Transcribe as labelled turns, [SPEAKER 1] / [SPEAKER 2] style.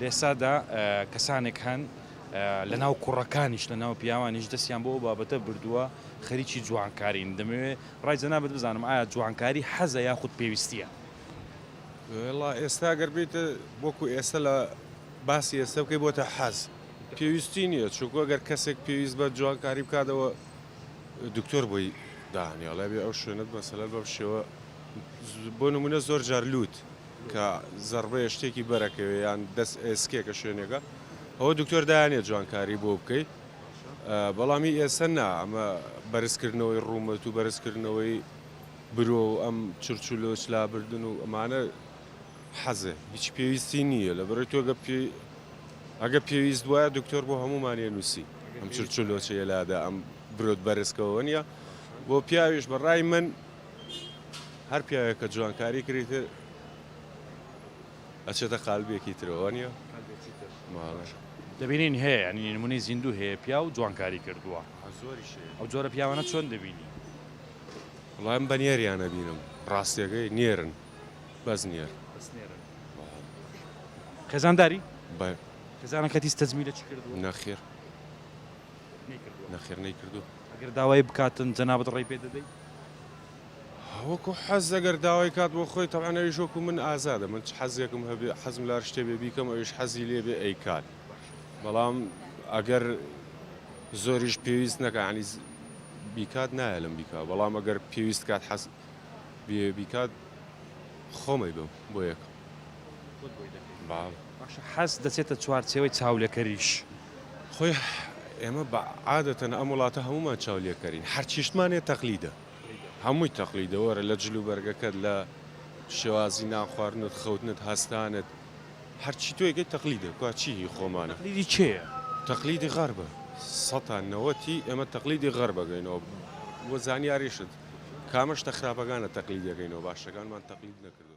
[SPEAKER 1] لێسادا کەسانێک هەن لە ناو کوڕەکانیش لە ناو پیاوانیش دەستیان بۆ بابەتە بردووە خەریکی جوانکارین. دەمەوێت ڕای جەنابەت بزانم ئایا جوانکاری حەزە یاخود پێویستیە؟
[SPEAKER 2] والله ئێستا گەر بیتە وەکو ئێستا لە باسی ئێستا بکەی بۆتە حەز پێویستی نییە، چونکە ئەگەر کەسێک پێویست بە جوانکاری بکاتەوە دکتۆر بۆی داهێڵێ بێ ئەو شوێنت مەسەلەن بەم شێوە بۆ نمونە زۆر جار لووت کە زەربەیە شتێکی بەرەکەوێ یان دەست ئێسکێکە شوێنێکە ئەوە دکتۆر دایانێت جوانکاری بۆ بکەیت، بەڵامی ئێستا نا ئەمە بەرزکردنەوەی ڕوومەت و بەرزکردنەوەی برۆ و ئەم چرچلۆچ لابردن و ئەمانە حەزێ هیچ پێویستی نییە لە بەرەی تۆ ئەگە پێویست وایە دکتۆر بۆ هەمومانێ نووسی ئەم چرچلۆچەیە لادا ئەم برۆت بەرزکەوە نیە بۆ پیاویش بەڕای من هەر پیاوێکە جوانکاری کردێتر ئەچێتە قالبێکی ترەوە نیە
[SPEAKER 1] دەبینین هەیە ینی نمونەی زیندوو هەیە پیا و جوانکاری کردووە ئەو جۆرە پیاوانە چۆن دەبینی؟
[SPEAKER 2] وڵام بەنێریانە بینم ڕاستیەکەی نێرن بەس نێر
[SPEAKER 1] خێزانداری
[SPEAKER 2] بە
[SPEAKER 1] خێزانە کەتیس تەزمیلە چ کردووە؟
[SPEAKER 2] نەخێر نەخێر نەیکردو
[SPEAKER 1] ئەگەر داوای بکاتن جەنابەت ڕێی پێ دەدەیت؟
[SPEAKER 2] وەکو حەز ئەگەر داوای کات بۆ خۆی تەعاان ئەویش وەکو من ئازادە من حەزێکم هەبێ حەزم لار شتێ بێ بیکەم ئەویش حەزی لێبێ ئەیکات، بەڵام ئەگەر زۆریش پێویست نەکە عنی بیکات نایە لەم بیکات، بەڵام ئەگەر پێویست کات حەز بێ بیکات خۆمەی بم بۆ یەکە
[SPEAKER 1] باشە حەز دەچێتە چوارچێوەی چاولێکەریش.
[SPEAKER 2] خۆی ئێمە بە عادەتەن ئەم وڵاتە هەمومان چاولێکەرین هەرچیشتمانێ تەقلیدە هەمووی تەقلیدەوەرە لە جلو بەرگەکەت لە شێوازی ناخواردنت خەوتنت هەستانت هەرچی تۆیگەی تەقلیدە کا چی خۆمانە
[SPEAKER 1] تەقلیدی چێە؟
[SPEAKER 2] تەقلیدی غەربە سەتان نەوەتی ئێمە تەقلیدی غەربەگەینەوە بۆ زانیاریشت کامەشتە خراپەکانە تەقلیدەکەینەوە باشەکانمان تەقلید نەکردو.